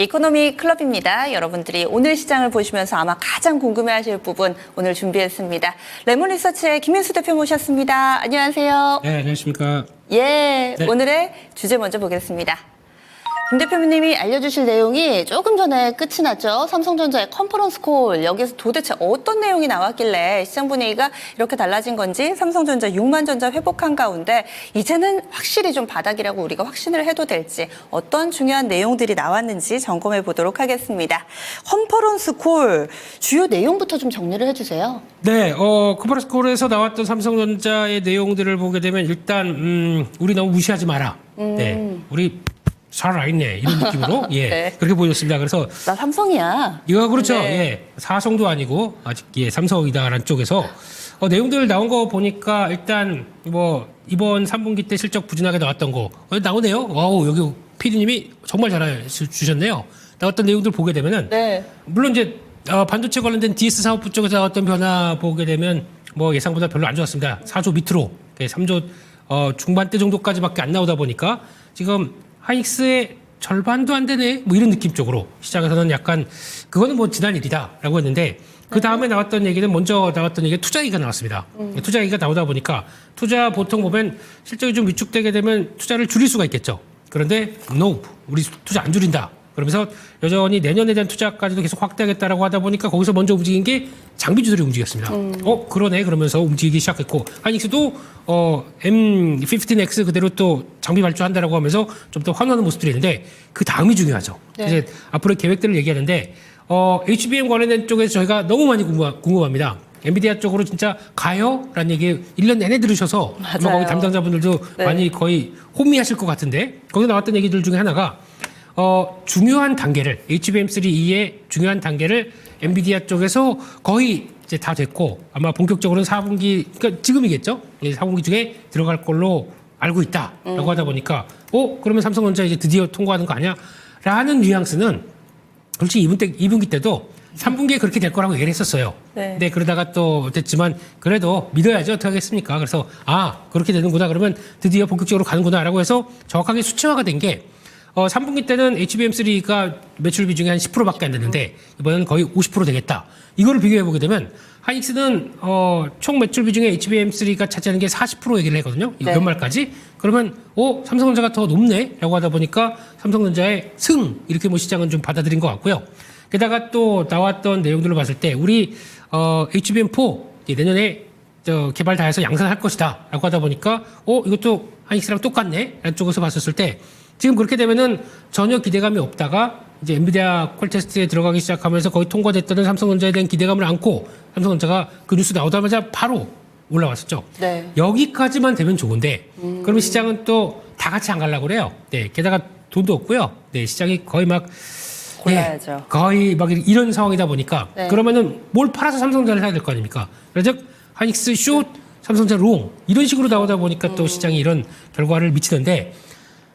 이코노미 클럽입니다. 여러분들이 오늘 시장을 보시면서 아마 가장 궁금해하실 부분 오늘 준비했습니다. 레몬리서치의 김인수 대표 모셨습니다. 안녕하세요. 네, 안녕하십니까. 예, 네. 오늘의 주제 먼저 보겠습니다. 김 대표님이 알려주실 내용이 조금 전에 끝이 났죠. 삼성전자의 컨퍼런스 콜, 여기서 도대체 어떤 내용이 나왔길래 시장 분위기가 이렇게 달라진 건지, 삼성전자 6만 전자 회복한 가운데 이제는 확실히 좀 바닥이라고 우리가 확신을 해도 될지, 어떤 중요한 내용들이 나왔는지 점검해 보도록 하겠습니다. 컨퍼런스 콜 주요 내용부터 좀 정리를 해주세요. 네, 컨퍼런스 콜에서 나왔던 삼성전자의 내용들을 보게 되면 일단 우리 너무 무시하지 마라. 네, 우리 잘 알겠네 이런 느낌으로 예 네. 그렇게 보였습니다. 그래서 나 삼성이야. 이거 그렇죠. 네. 예, 사성도 아니고 아직 예 삼성이다라는 쪽에서 내용들 나온 거 보니까 일단 뭐 이번 3분기 때 실적 부진하게 나왔던 거 나오네요. 와우, 여기 PD님이 정말 잘 알려주셨네요. 나왔던 내용들 보게 되면은 네. 물론 이제 반도체 관련된 DS 사업부 쪽에서 나왔던 변화 보게 되면 뭐 예상보다 별로 안 좋았습니다. 4조 밑으로 3조 중반대 정도까지밖에 안 나오다 보니까 지금 하이닉스의 절반도 안 되네 뭐 이런 느낌 쪽으로 시장에서는 약간 그거는 뭐 지난 일이다라고 했는데, 그 다음에 나왔던 얘기는 먼저 나왔던 얘기가 투자 얘기가 나왔습니다. 투자 얘기가 나오다 보니까 투자 보통 보면 실적이 좀 위축되게 되면 투자를 줄일 수가 있겠죠. 그런데 no, 우리 투자 안 줄인다. 그러면서 여전히 내년에 대한 투자까지도 계속 확대하겠다라고 하다 보니까 거기서 먼저 움직인 게 장비주들이 움직였습니다. 그러네 그러면서 움직이기 시작했고, 하이닉스도 M15X 그대로 또 장비 발주한다라고 하면서 좀 더 환호하는 모습들이 있는데, 그 다음이 중요하죠. 네. 이제 앞으로의 계획들을 얘기하는데 HBM 관련된 쪽에서 저희가 너무 많이 궁금합니다. 엔비디아 쪽으로 진짜 가요? 라는 얘기 1년 내내 들으셔서 아마 거기 담당자분들도 네. 많이 거의 혼미하실 것 같은데, 거기 나왔던 얘기들 중에 하나가 중요한 단계를 HBM3E의 중요한 단계를 엔비디아 쪽에서 거의 이제 다 됐고, 아마 본격적으로는 4분기, 그러니까 지금이겠죠? 4분기 중에 들어갈 걸로 알고 있다라고 하다 보니까 그러면 삼성전자 이제 드디어 통과하는 거 아니야? 라는 뉘앙스는 솔직히 2분기 때도 3분기에 그렇게 될 거라고 얘기를 했었어요. 네. 근데 그러다가 또 됐지만 그래도 믿어야죠. 어떻게 하겠습니까? 그래서 그렇게 되는구나. 그러면 드디어 본격적으로 가는구나라고 해서 정확하게 수치화가 된 게 3분기 때는 HBM3가 매출 비중이 한 10%밖에 안 됐는데 이번에는 거의 50% 되겠다. 이거를 비교해 보게 되면 하이닉스는 총 매출 비중에 HBM3가 차지하는 게 40% 얘기를 했거든요. 네. 연말까지. 그러면 삼성전자가 더 높네라고 하다 보니까 삼성전자의 승, 이렇게 뭐 시장은 좀 받아들인 것 같고요. 게다가 또 나왔던 내용들을 봤을 때 우리 HBM4 내년에 개발 다 해서 양산할 것이다라고 하다 보니까 이것도 하이닉스랑 똑같네 라는 쪽에서 봤었을 때, 지금 그렇게 되면은 전혀 기대감이 없다가 이제 엔비디아 콜 테스트에 들어가기 시작하면서 거의 통과됐다는 삼성전자에 대한 기대감을 안고 삼성전자가 그 뉴스 나오자마자 바로 올라왔었죠. 네. 여기까지만 되면 좋은데 그러면 시장은 또 다 같이 안 가려고 그래요. 네, 게다가 돈도 없고요. 네, 시장이 거의 막 골라야죠. 거의 막 이런 상황이다 보니까 네. 그러면은 뭘 팔아서 삼성전자를 사야 될 거 아닙니까? 그래서 하이닉스 숏, 삼성전자 롱 이런 식으로 나오다 보니까 또 시장이 이런 결과를 미치는데,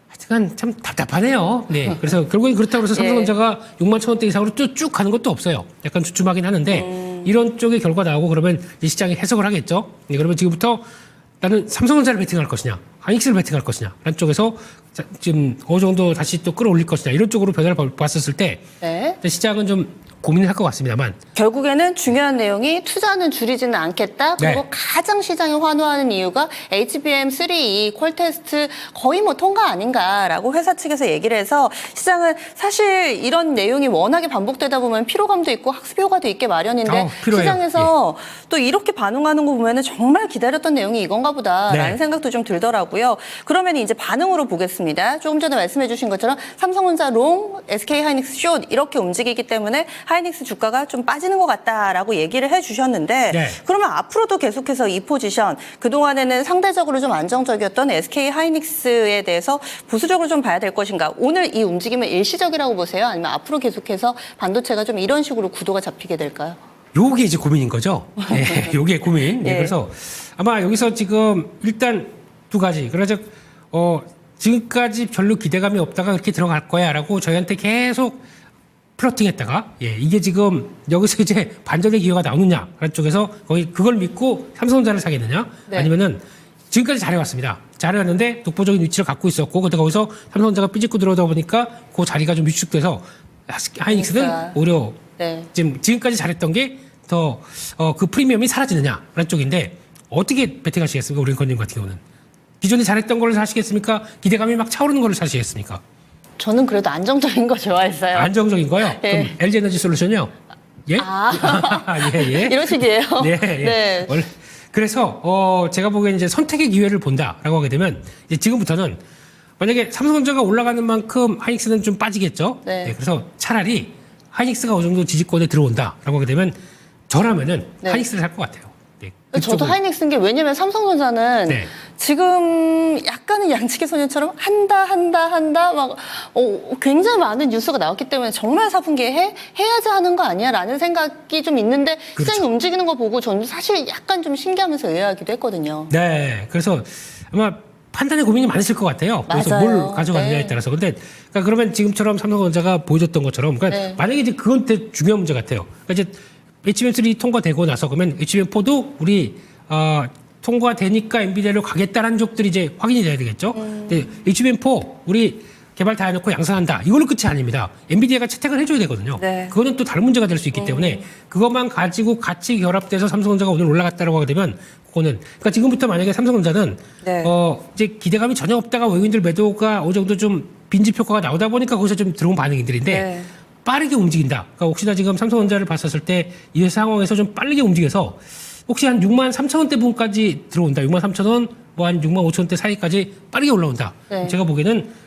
하여튼 참 답답하네요. 네. 그래서 결국엔 그렇다고 해서 삼성전자가 6만 1,000원대 이상으로 쭉 가는 것도 없어요. 약간 주춤하긴 하는데 이런 쪽의 결과 나오고 그러면 이제 시장이 해석을 하겠죠. 네, 그러면 지금부터 나는 삼성전자를 베팅할 것이냐, 하이닉스를 베팅할 것이냐 라는 쪽에서 지금 어느 정도 다시 또 끌어올릴 것이냐 이런 쪽으로 변화를 봤었을 때 네. 시장은 좀 고민을 할 것 같습니다만, 결국에는 중요한 내용이 투자는 줄이지는 않겠다. 그리고 네. 가장 시장이 환호하는 이유가 HBM3E 콜 테스트 거의 뭐 통과 아닌가라고 회사 측에서 얘기를 해서, 시장은 사실 이런 내용이 워낙에 반복되다 보면 피로감도 있고 학습 효과도 있게 마련인데 필요해요. 시장에서 또 이렇게 반응하는 거 보면은 정말 기다렸던 내용이 이건가 보다라는 네. 생각도 좀 들더라고요. 그러면 이제 반응으로 보겠습니다. 조금 전에 말씀해 주신 것처럼 삼성전자 롱, SK 하이닉스 숏 이렇게 움직이기 때문에 하이닉스 주가가 좀 빠지는 것 같다라고 얘기를 해주셨는데, 네. 그러면 앞으로도 계속해서 이 포지션, 그동안에는 상대적으로 좀 안정적이었던 SK 하이닉스에 대해서 보수적으로 좀 봐야 될 것인가? 오늘 이 움직임은 일시적이라고 보세요? 아니면 앞으로 계속해서 반도체가 좀 이런 식으로 구도가 잡히게 될까요? 요게 이제 고민인 거죠. 네, 요게 고민. 네, 예. 그래서 아마 여기서 지금 일단 두 가지. 그래서 지금까지 별로 기대감이 없다가 그렇게 들어갈 거야라고 저희한테 계속 플러팅했다가 이게 지금 여기서 이제 반전의 기회가 나오느냐 라는 쪽에서 거의 그걸 믿고 삼성전자를 사겠느냐, 네. 아니면은 지금까지 잘해왔습니다. 잘해왔는데 독보적인 위치를 갖고 있었고, 그때 거기서 삼성전자가 삐집고 들어오다 보니까 그 자리가 좀 위축돼서 하이닉스는 그러니까. 오히려 네. 지금까지 잘했던 게 더 그 프리미엄이 사라지느냐라는 쪽인데 어떻게 베팅하시겠습니까? 우리 앵커님 같은 경우는 기존에 잘했던 걸 사시겠습니까? 기대감이 막 차오르는 걸 사시겠습니까? 저는 그래도 안정적인 거 좋아했어요. 안정적인 거요? 예. 그럼 LG 에너지 솔루션이요? 예? 예, 예. 이런 식이에요. 네, 예. 네. 원래 그래서 제가 보기엔 이제 선택의 기회를 본다라고 하게 되면 이제 지금부터는 만약에 삼성전자가 올라가는 만큼 하이닉스는 좀 빠지겠죠. 네. 그래서 차라리 하이닉스가 어느 정도 지지권에 들어온다라고 하게 되면 저라면은 네. 하이닉스를 살 것 같아요. 네. 저도 그쪽은- 하이닉스인 게 왜냐면 삼성전자는 네. 지금 약간은 양치기 소년처럼 한다 막 굉장히 많은 뉴스가 나왔기 때문에 정말 4분기에 해야지 하는 거 아니야 라는 생각이 좀 있는데 그렇죠. 시장이 움직이는 거 보고 저는 사실 약간 좀 신기하면서 의아하기도 했거든요. 네. 그래서 아마 판단에 고민이 많으실 것 같아요. 그래서 맞아요. 뭘 가져가느냐에 네. 따라서. 근데 그러니까 그러면 지금처럼 삼성전자가 보여줬던 것처럼 그러니까 네. 만약에 이제 그건 되게 중요한 문제 같아요. 그러니까 이제 HBM3 통과되고 나서 그러면 HBM4도 우리 통과되니까 엔비디아로 가겠다라는 쪽들이 이제 확인이 돼야 되겠죠. 근데 HBM4 우리 개발 다 해놓고 양산한다. 이걸로 끝이 아닙니다. 엔비디아가 채택을 해줘야 되거든요. 네. 그거는 또 다른 문제가 될 수 있기 때문에 그것만 가지고 같이 결합돼서 삼성전자가 오늘 올라갔다라고 하게 되면 그거는 그러니까 지금부터 만약에 삼성전자는 네. 이제 기대감이 전혀 없다가 외국인들 매도가 어느 정도 좀 빈집 효과가 나오다 보니까 거기서 좀 들어온 반응들인데 네. 빠르게 움직인다. 그러니까 혹시나 지금 삼성전자를 봤었을 때 이 상황에서 좀 빠르게 움직여서 혹시 한 6만 3천 원대 부분까지 들어온다. 6만 3천 원, 뭐 한 6만 5천 원대 사이까지 빠르게 올라온다. 네. 제가 보기에는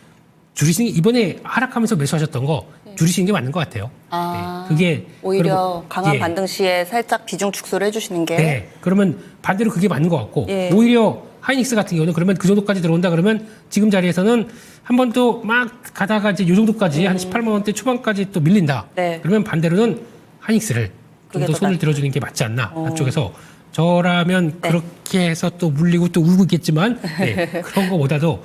줄이시는 게 이번에 하락하면서 매수하셨던 거 줄이시는 게 맞는 것 같아요. 아, 네. 그게 오히려 그리고- 강한 예. 반등 시에 살짝 비중 축소를 해주시는 게 네. 그러면 반대로 그게 맞는 것 같고 예. 오히려 하이닉스 같은 경우는 그러면 그 정도까지 들어온다 그러면 지금 자리에서는 한 번 또 막 가다가 이제 요 정도까지 한 18만 원대 초반까지 또 밀린다. 네. 그러면 반대로는 하이닉스를 좀 그게 더 더 손을 낫- 들어주는 게 맞지 않나 한쪽에서 저라면 네. 그렇게 해서 또 물리고 또 울고 있겠지만 네. 그런 거보다도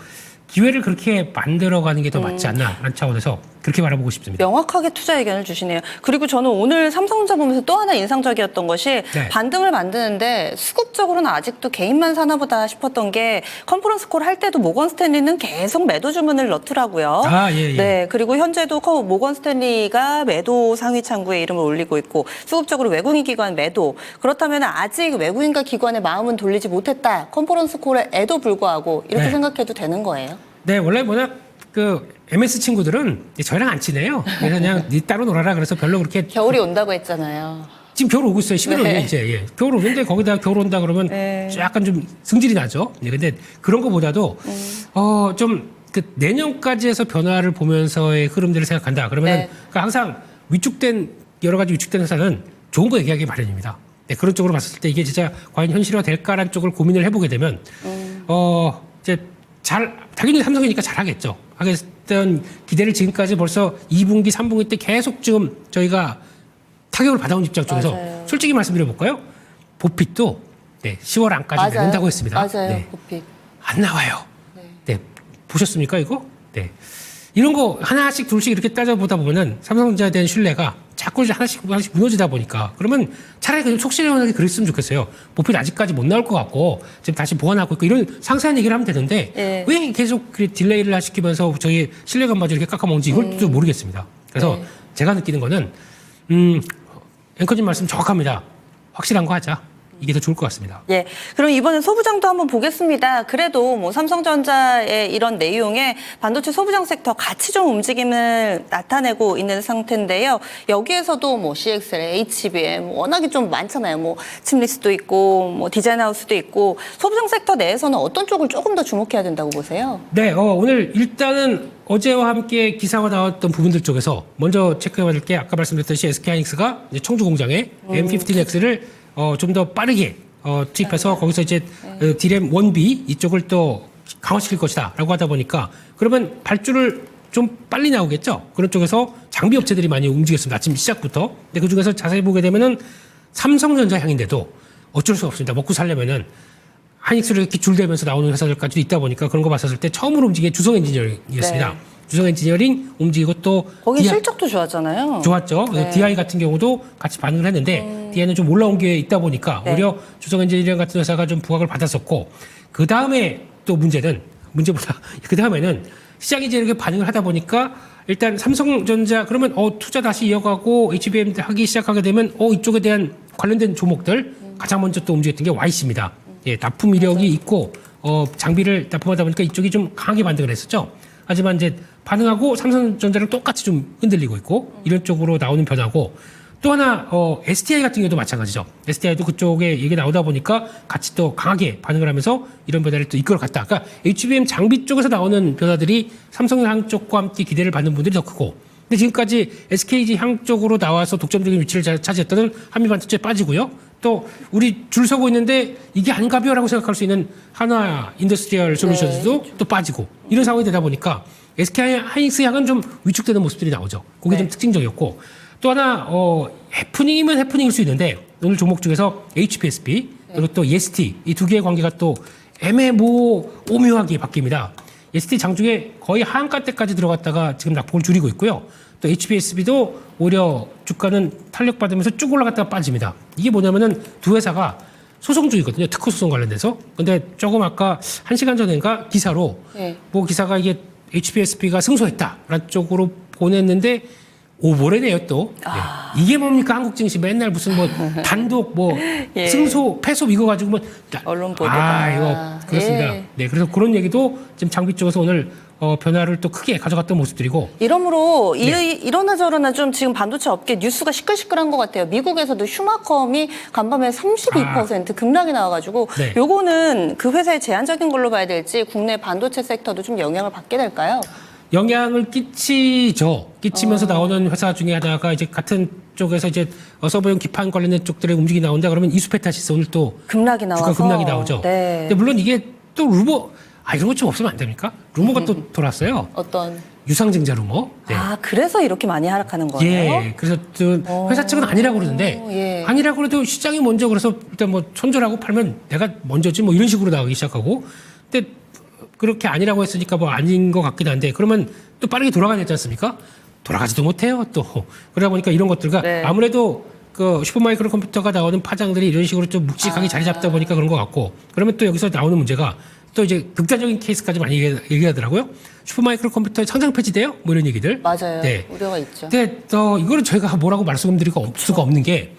기회를 그렇게 만들어가는 게 더 맞지 않나 라는 차원에서 그렇게 바라보고 싶습니다. 명확하게 투자 의견을 주시네요. 그리고 저는 오늘 삼성전자 보면서 또 하나 인상적이었던 것이 네. 반등을 만드는데 수급적으로는 아직도 개인만 사나 보다 싶었던 게 컨퍼런스 콜 할 때도 모건 스탠리는 계속 매도 주문을 넣더라고요. 아, 예, 예. 네, 그리고 현재도 모건 스탠리가 매도 상위 창구에 이름을 올리고 있고 수급적으로 외국인 기관 매도. 그렇다면 아직 외국인과 기관의 마음은 돌리지 못했다. 컨퍼런스 콜에도 불구하고 이렇게 네. 생각해도 되는 거예요. 네, 원래 워낙 그 MS 친구들은 저희랑 안 친해요. 그래서 그냥 니 따로 놀아라 그래서 별로 그렇게 겨울이 온다고 했잖아요. 지금 겨울 오고 있어요. 11월에 네. 이제 예. 겨울 오는데 거기다 겨울 온다 그러면 네. 약간 좀 승질이 나죠. 네, 근데 그런 거보다도 좀 그 내년까지 해서 변화를 보면서의 흐름들을 생각한다. 그러면 네. 그러니까 항상 위축된 여러 가지 위축된 회사는 좋은 거 얘기하기 마련입니다. 네, 그런 쪽으로 봤을 때 이게 진짜 과연 현실화 될까라는 쪽을 고민을 해보게 되면 이제 당연히 삼성이니까 잘하겠죠. 하겠던 기대를 지금까지 벌써 2분기, 3분기 때 계속 지금 저희가 타격을 받아온 입장 쪽에서 맞아요. 솔직히 말씀드려볼까요? 보핏도 네, 10월 안까지 내는다고 했습니다. 맞아요. 네, 보핏. 안 나와요. 네, 보셨습니까 이거? 네, 이런 거 하나씩 둘씩 이렇게 따져보다 보면은 삼성전자에 대한 신뢰가 자꾸 이제 하나씩 무너지다 보니까 그러면 차라리 그냥 속 시원하게 그랬으면 좋겠어요. 보필 아직까지 못 나올 것 같고 지금 다시 보완하고 있고 이런 상세한 얘기를 하면 되는데 네. 왜 계속 그 딜레이를 시키면서 저희 신뢰감마저 이렇게 깎아먹는지 이걸 또 모르겠습니다. 그래서 네. 제가 느끼는 거는 앵커님 말씀 정확합니다. 확실한 거 하자. 이게 더 좋을 것 같습니다. 예. 그럼 이번엔 소부장도 한번 보겠습니다. 그래도 뭐 삼성전자의 이런 내용에 반도체 소부장 섹터 같이 좀 움직임을 나타내고 있는 상태인데요. 여기에서도 뭐 CXL, HBM 워낙에 좀 많잖아요. 뭐 침리스도 있고 뭐 디자인하우스도 있고 소부장 sek터 내에서는 어떤 쪽을 조금 더 주목해야 된다고 보세요? 네, 오늘 일단은 어제와 함께 기사가 나왔던 부분들 쪽에서 먼저 체크해봐야 될 게 아까 말씀드렸듯이 SK하이닉스가 이제 청주 공장에 M15X를 좀 더 빠르게 투입해서 거기서 이제 디램 1B 이쪽을 또 강화시킬 것이다라고 하다 보니까 그러면 발주를 좀 빨리 나오겠죠. 그런 쪽에서 장비 업체들이 많이 움직였습니다. 아침 시작부터. 근데 그 중에서 자세히 보게 되면은 삼성전자 향인데도 어쩔 수 없습니다. 먹고 살려면은 하이닉스를 이렇게 줄대면서 나오는 회사들까지도 있다 보니까 그런 거 봤었을 때 처음으로 움직인 게 주성 엔지니어링이었습니다. 네. 주성 엔지니어링 움직이고 또 거기 DI 실적도 좋았잖아요. 좋았죠. 네. DI 같은 경우도 같이 반응을 했는데 DI는 좀 올라온 게 있다 보니까 네. 오히려 주성 엔지니어링 같은 회사가 좀 부각을 받았었고 그 다음에 또 문제는 문제보다 그 다음에는 시장이 이제 이렇게 반응을 하다 보니까 일단 삼성전자 그러면 투자 다시 이어가고 HBM 하기 시작하게 되면 이쪽에 대한 관련된 종목들 가장 먼저 또 움직였던 게 YC입니다. 예, 납품 이력이 있고 장비를 납품하다 보니까 이쪽이 좀 강하게 반등을 했었죠. 하지만 이제 반응하고 삼성전자랑 똑같이 좀 흔들리고 있고 이런 쪽으로 나오는 변화고 또 하나 STI 같은 경우도 마찬가지죠. STI도 그쪽에 얘기 나오다 보니까 같이 또 강하게 반응을 하면서 이런 변화를 또 이끌어갔다. 그러니까 HBM 장비 쪽에서 나오는 변화들이 삼성향 쪽과 함께 기대를 받는 분들이 더 크고 근데 지금까지 SKG 향 쪽으로 나와서 독점적인 위치를 차지했던 한미반도체 빠지고요. 또 우리 줄 서고 있는데 이게 아닌가벼라고 생각할 수 있는 하나 인더스트리얼 솔루션스도 또 빠지고 이런 상황이 되다 보니까 SK 하이닉스 향은 좀 위축되는 모습들이 나오죠. 그게 좀 특징적이었고 또 하나 해프닝이면 해프닝일 수 있는데 오늘 종목 중에서 HPSP 그리고 또 EST 이 두 개의 관계가 또 오묘하게 바뀝니다. EST 장중에 거의 하한가 때까지 들어갔다가 지금 낙폭을 줄이고 있고요. 또 HPSB도 오히려 주가는 탄력받으면서 쭉 올라갔다가 빠집니다. 이게 뭐냐면은 두 회사가 소송 중이거든요. 특허 소송 관련돼서. 근데 조금 아까 1시간 전인가 기사로 뭐 기사가 이게 HPSB가 승소했다라는 쪽으로 보냈는데 오보래네요 또. 네. 이게 뭡니까 한국 증시 맨날 무슨 뭐 단독 뭐 승소 패소 이거 가지고 뭐 언론 보도가 이거 그렇습니다. 네 그래서 그런 얘기도 지금 장비 쪽에서 오늘 변화를 또 크게 가져갔던 모습들이고 이러므로 이러나 저러나 좀 지금 반도체 업계 뉴스가 시끌시끌한 것 같아요. 미국에서도 슈마컴이 간밤에 32% 급락이 나와가지고 요거는 그 회사의 제한적인 걸로 봐야 될지 국내 반도체 섹터도 좀 영향을 받게 될까요? 영향을 끼치면서 나오는 회사 중에 하나가 이제 같은 쪽에서 이제 서버용 기판 관련된 쪽들의 움직임이 나온다 그러면 이수페타시스 오늘 또 급락이 나와서 주가 급락이 나오죠. 근데 물론 이게 또 루머 이런 거 좀 없으면 안 됩니까? 루머가 또 돌았어요. 어떤? 유상증자 루머. 네. 그래서 이렇게 많이 하락하는 거예요? 예. 그래서 회사 측은 아니라고 그러는데 아니라고 그래도 시장이 먼저 그래서 일단 뭐 손절하고 팔면 내가 먼저지 뭐 이런 식으로 나오기 시작하고 근데 그렇게 아니라고 했으니까 뭐 아닌 것 같긴 한데 그러면 또 빠르게 돌아가야 되지 않습니까? 돌아가지도 못해요 또. 그러다 보니까 이런 것들과 아무래도 그 슈퍼마이크로 컴퓨터가 나오는 파장들이 이런 식으로 좀 묵직하게 자리 잡다 보니까 그런 것 같고 그러면 또 여기서 나오는 문제가 또 이제 극단적인 케이스까지 많이 얘기하더라고요. 슈퍼마이크로 컴퓨터에 상장 폐지돼요? 뭐 이런 얘기들. 맞아요. 우려가 있죠. 근데 이거는 저희가 뭐라고 말씀드릴 수가 없는 게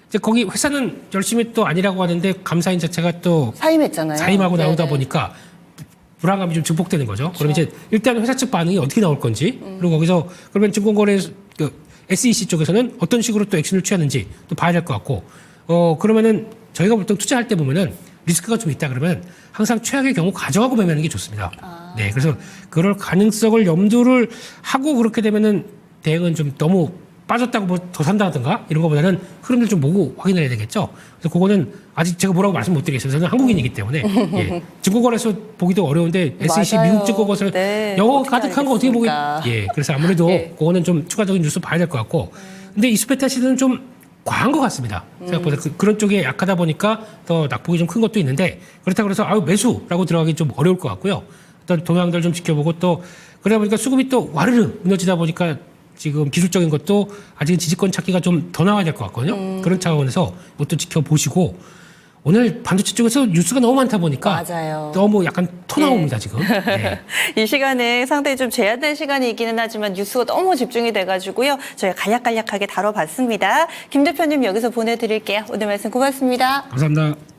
이제 거기 회사는 열심히 또 아니라고 하는데 감사인 자체가 또 사임했잖아요. 사임하고 나오다 보니까 불안감이 좀 증폭되는 거죠. 그럼 이제 일단 회사 측 반응이 어떻게 나올 건지 그리고 거기서 그러면 증권거래 SEC 쪽에서는 어떤 식으로 또 액션을 취하는지 또 봐야 될 것 같고 그러면은 저희가 보통 투자할 때 보면은 리스크가 좀 있다 그러면 항상 최악의 경우 가져가고 매매하는 게 좋습니다. 네, 그래서 그럴 가능성을 염두를 하고 그렇게 되면은 대응은 좀 너무 빠졌다고 뭐 더 산다든가 이런 거보다는 흐름을 좀 보고 확인을 해야 되겠죠. 그래서 그거는 아직 제가 뭐라고 말씀 못 드리겠어요. 저는 한국인이기 때문에 증권거래소 보기도 어려운데 SEC 미국 증권거래소 영어 가득한 거 어떻게 보기? 그래서 아무래도 그거는 좀 추가적인 뉴스 봐야 될 것 같고. 근데 이수페타시는 좀 과한 것 같습니다. 생각보다 그런 쪽에 약하다 보니까 더 낙폭이 좀 큰 것도 있는데 그렇다고 해서 매수라고 들어가기 좀 어려울 것 같고요. 어떤 동향들 좀 지켜보고 또 그러다 보니까 수급이 또 와르르 무너지다 보니까 지금 기술적인 것도 아직은 지지권 찾기가 좀 더 나와야 될 것 같거든요. 그런 차원에서 이것도 지켜보시고 오늘 반도체 쪽에서 뉴스가 너무 많다 보니까 너무 약간 토 나옵니다 지금. 이 시간에 상당히 좀 제한된 시간이기는 하지만 뉴스가 너무 집중이 돼가지고요. 저희가 간략간략하게 다뤄봤습니다. 김 대표님 여기서 보내드릴게요. 오늘 말씀 고맙습니다. 감사합니다.